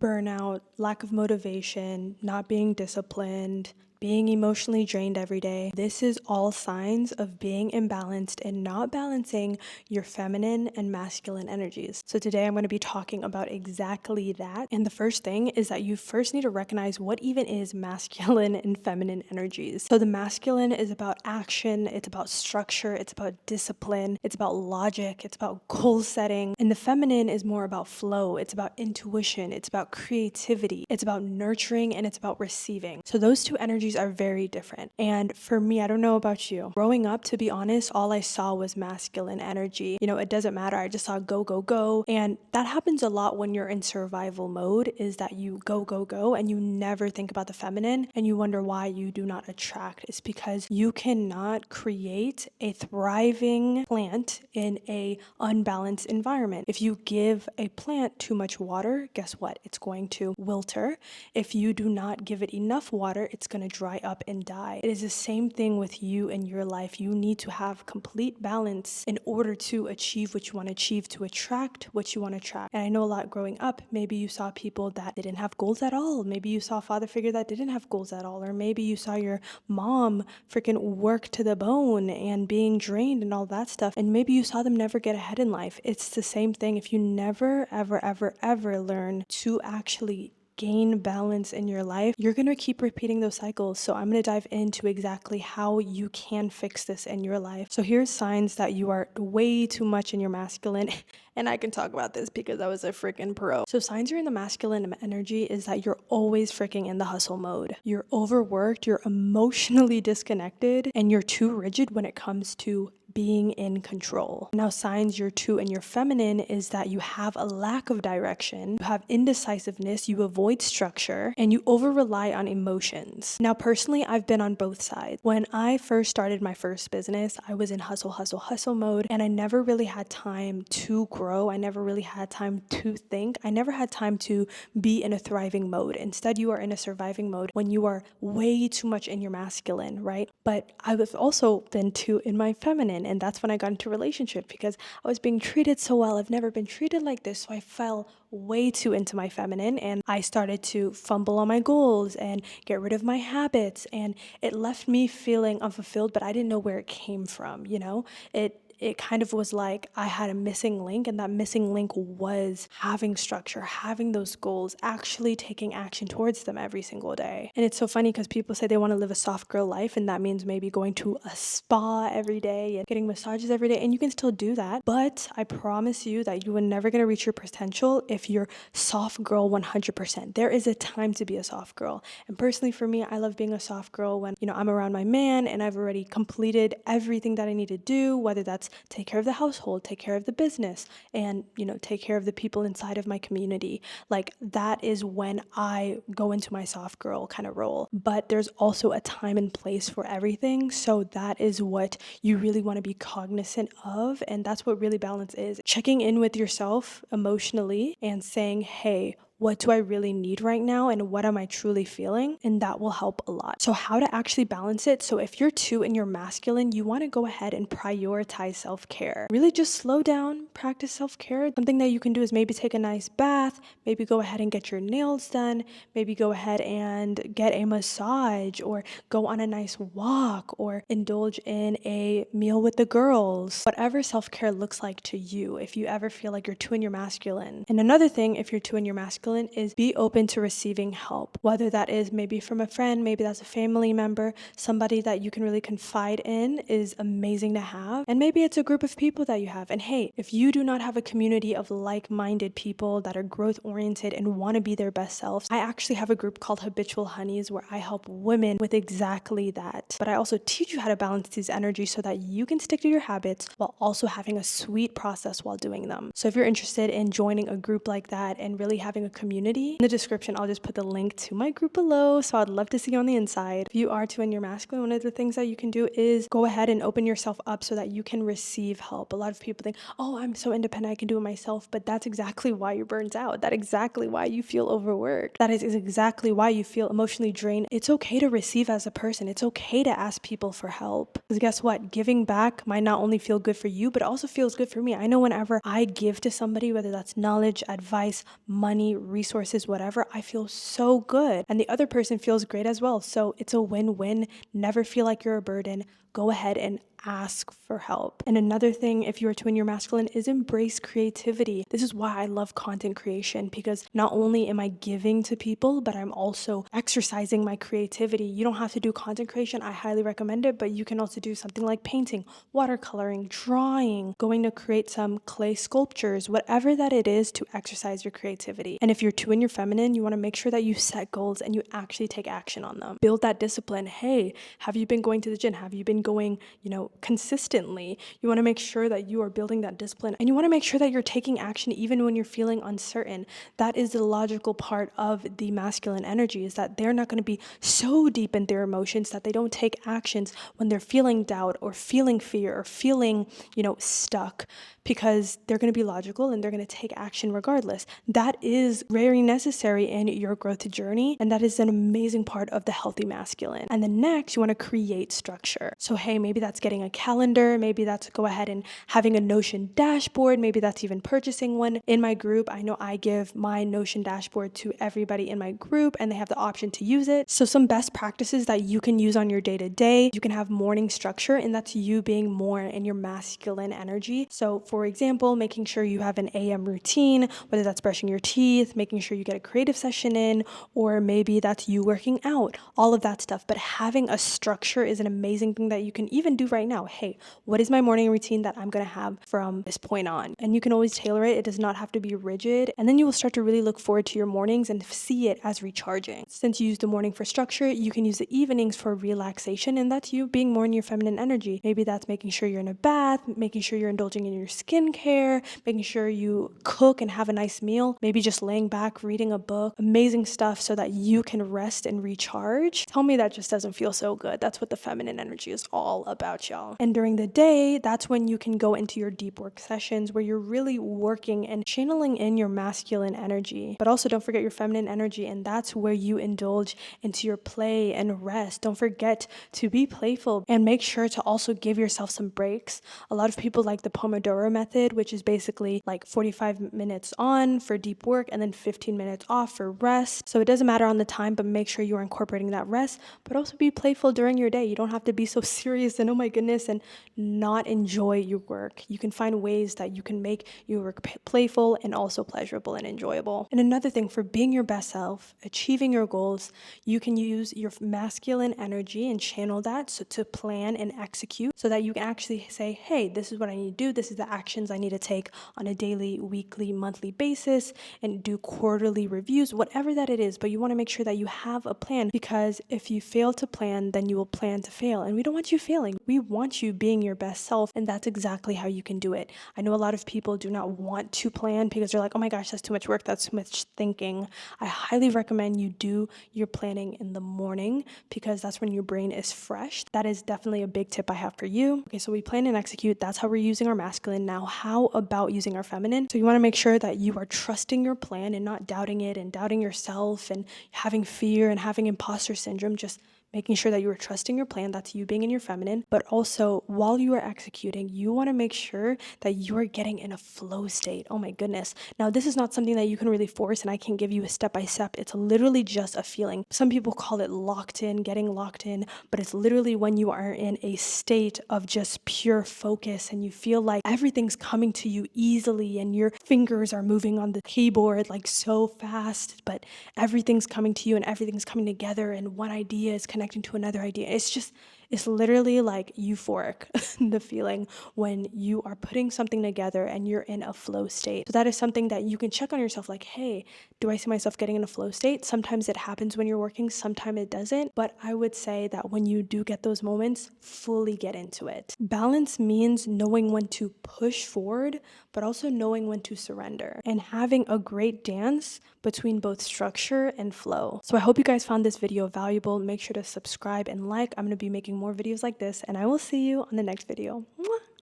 burnout, lack of motivation, not being disciplined, being emotionally drained every day. This is all signs of being imbalanced and not balancing your feminine and masculine energies. So today I'm going to be talking about exactly that. And the first thing is that you first need to recognize what even is masculine and feminine energies. So the masculine is about action, it's about structure, it's about discipline, it's about logic, it's about goal setting. And the feminine is more about flow, it's about intuition, it's about creativity, it's about nurturing, and it's about receiving. So those two energies are very different. And for me, I don't know about you, growing up, to be honest, all I saw was masculine energy. You know, it doesn't matter. I just saw go, go, go. And that happens a lot when you're in survival mode, is that you go, go, go, and you never think about the feminine and you wonder why you do not attract. It's because you cannot create a thriving plant in a unbalanced environment. If you give a plant too much water, guess what? It's going to wilter. If you do not give it enough water, it's going to dry up and die. It is the same thing with you in your life. You need to have complete balance in order to achieve what you want to achieve, to attract what you want to attract. And I know a lot growing up, maybe you saw people that didn't have goals at all. Maybe you saw a father figure that didn't have goals at all. Or maybe you saw your mom freaking work to the bone and being drained and all that stuff. And maybe you saw them never get ahead in life. It's the same thing. If you never, ever, ever, ever learn to actually gain balance in your life, you're going to keep repeating those cycles. So I'm going to dive into exactly how you can fix this in your life. So here's signs that you are way too much in your masculine. And I can talk about this because I was a freaking pro. So signs you're in the masculine energy is that you're always freaking in the hustle mode. You're overworked, you're emotionally disconnected, and you're too rigid when it comes to being in control. Now, signs you're too in your feminine is that you have a lack of direction, you have indecisiveness, you avoid structure, and you over rely on emotions. Now, personally, I've been on both sides. When I first started my first business, I was in hustle, hustle, hustle mode, and I never really had time to grow. I never really had time to think. I never had time to be in a thriving mode. Instead, you are in a surviving mode when you are way too much in your masculine, right? But I've also been too in my feminine. And that's when I got into a relationship because I was being treated so well. I've never been treated like this. So I fell way too into my feminine and I started to fumble on my goals and get rid of my habits. And it left me feeling unfulfilled, but I didn't know where it came from. You know, it kind of was like I had a missing link, and that missing link was having structure, having those goals, actually taking action towards them every single day. And it's so funny because people say they want to live a soft girl life, and that means maybe going to a spa every day and getting massages every day, and you can still do that. But I promise you that you are never going to reach your potential if you're soft girl 100%. There is a time to be a soft girl. And personally for me, I love being a soft girl when, you know, I'm around my man and I've already completed everything that I need to do, whether that's take care of the household, take care of the business, and, you know, take care of the people inside of my community. Like, that is when I go into my soft girl kind of role. But there's also a time and place for everything. So that is what you really want to be cognizant of. And that's what really balance is. Checking in with yourself emotionally and saying, hey, what do I really need right now and what am I truly feeling? And that will help a lot. So how to actually balance it. So if you're too in your masculine, you want to go ahead and prioritize self-care. Really just slow down, practice self-care. Something that you can do is maybe take a nice bath, maybe go ahead and get your nails done, maybe go ahead and get a massage or go on a nice walk or indulge in a meal with the girls. Whatever self-care looks like to you, if you ever feel like you're too in your masculine. And another thing, if you're too in your masculine, is be open to receiving help, whether that is maybe from a friend, maybe that's a family member, somebody that you can really confide in is amazing to have. And maybe it's a group of people that you have. And hey, if you do not have a community of like-minded people that are growth-oriented and want to be their best selves, I actually have a group called Habitual Honeys where I help women with exactly that. But I also teach you how to balance these energies so that you can stick to your habits while also having a sweet process while doing them. So if you're interested in joining a group like that and really having a community, in the description I'll just put the link to my group below, so I'd love to see you on the inside. If you are too in your masculine, one of the things that you can do is go ahead and open yourself up so that you can receive help. A lot of people think, oh, I'm so independent, I can do it myself, but that's exactly why you're burnt out. That's exactly why you feel overworked. That is exactly why you feel emotionally drained. It's okay to receive as a person. It's okay to ask people for help. Because guess what? Giving back might not only feel good for you, but also feels good for me. I know whenever I give to somebody, whether that's knowledge, advice, money, resources, whatever, I feel so good. And the other person feels great as well. So it's a win-win. Never feel like you're a burden. Go ahead and ask for help. And another thing, if you are twin your masculine, is embrace creativity. This is why I love content creation, because not only am I giving to people, but I'm also exercising my creativity. You don't have to do content creation. I highly recommend it, but you can also do something like painting, watercoloring, drawing, going to create some clay sculptures, whatever that it is to exercise your creativity. And if you're twin your feminine, you want to make sure that you set goals and you actually take action on them. Build that discipline. Hey, have you been going to the gym? Have you been going, consistently? You want to make sure that you are building that discipline, and you want to make sure that you're taking action even when you're feeling uncertain. That is the logical part of the masculine energy, is that they're not going to be so deep in their emotions that they don't take actions when they're feeling doubt or feeling fear or feeling, stuck, because they're going to be logical and they're going to take action regardless. That is very necessary in your growth journey, and that is an amazing part of the healthy masculine. And then next, you want to create structure. So hey, maybe that's getting a calendar, maybe that's go ahead and having a Notion dashboard, maybe that's even purchasing one. In my group, I know I give my Notion dashboard to everybody in my group, and they have the option to use it. So some best practices that you can use on your day-to-day, you can have morning structure, and that's you being more in your masculine energy. So for example, making sure you have an AM routine, whether that's brushing your teeth, making sure you get a creative session in, or maybe that's you working out, all of that stuff. But having a structure is an amazing thing that you can even do right now. Hey, what is my morning routine that I'm going to have from this point on? And you can always tailor it. It does not have to be rigid. And then you will start to really look forward to your mornings and see it as recharging. Since you use the morning for structure, you can use the evenings for relaxation, and that's you being more in your feminine energy. Maybe that's making sure you're in a bath, making sure you're indulging in your skincare, making sure you cook and have a nice meal, maybe just laying back, reading a book, amazing stuff so that you can rest and recharge. Tell me that just doesn't feel so good. That's what the feminine energy is all about, y'all. And during the day, that's when you can go into your deep work sessions where you're really working and channeling in your masculine energy. But also don't forget your feminine energy, and that's where you indulge into your play and rest. Don't forget to be playful, and make sure to also give yourself some breaks. A lot of people like the Pomodoro method, which is basically like 45 minutes on for deep work and then 15 minutes off for rest. So it doesn't matter on the time, but make sure you are incorporating that rest, but also be playful during your day. You don't have to be so serious and oh my goodness and not enjoy your work. You can find ways that you can make your work playful and also pleasurable and enjoyable. And another thing, for being your best self, achieving your goals, you can use your masculine energy and channel that so to plan and execute, so that you can actually say, hey, this is what I need to do. This is the actions I need to take on a daily, weekly, monthly basis, and do quarterly reviews, whatever that it is. But you want to make sure that you have a plan, because if you fail to plan, then you will plan to fail. And we don't want you failing. We want you being your best self. And that's exactly how you can do it. I know a lot of people do not want to plan because they're like, oh my gosh, that's too much work. That's too much thinking. I highly recommend you do your planning in the morning, because that's when your brain is fresh. That is definitely a big tip I have for you. Okay, so we plan and execute. That's how we're using our masculine. Now, how about using our feminine? So you want to make sure that you are trusting your plan and not doubting it and doubting yourself and having fear and having imposter syndrome. Just making sure that you are trusting your plan. That's you being in your feminine. But also, while you are executing, you want to make sure that you are getting in a flow state. Oh my goodness. Now, this is not something that you can really force, and I can give you a step-by-step. It's literally just a feeling. Some people call it locked in, getting locked in, but it's literally when you are in a state of just pure focus and you feel like everything's coming to you easily and your fingers are moving on the keyboard like so fast, but everything's coming to you and everything's coming together, and one idea is connecting to another idea. It's literally like euphoric, the feeling when you are putting something together and you're in a flow state. So that is something that you can check on yourself, like, hey, do I see myself getting in a flow state? Sometimes it happens when you're working, sometimes it doesn't. But I would say that when you do get those moments, fully get into it. Balance means knowing when to push forward, but also knowing when to surrender, and having a great dance between both structure and flow. So I hope you guys found this video valuable. Make sure to subscribe and like. I'm going to be making more videos like this, and I will see you on the next video. Mwah!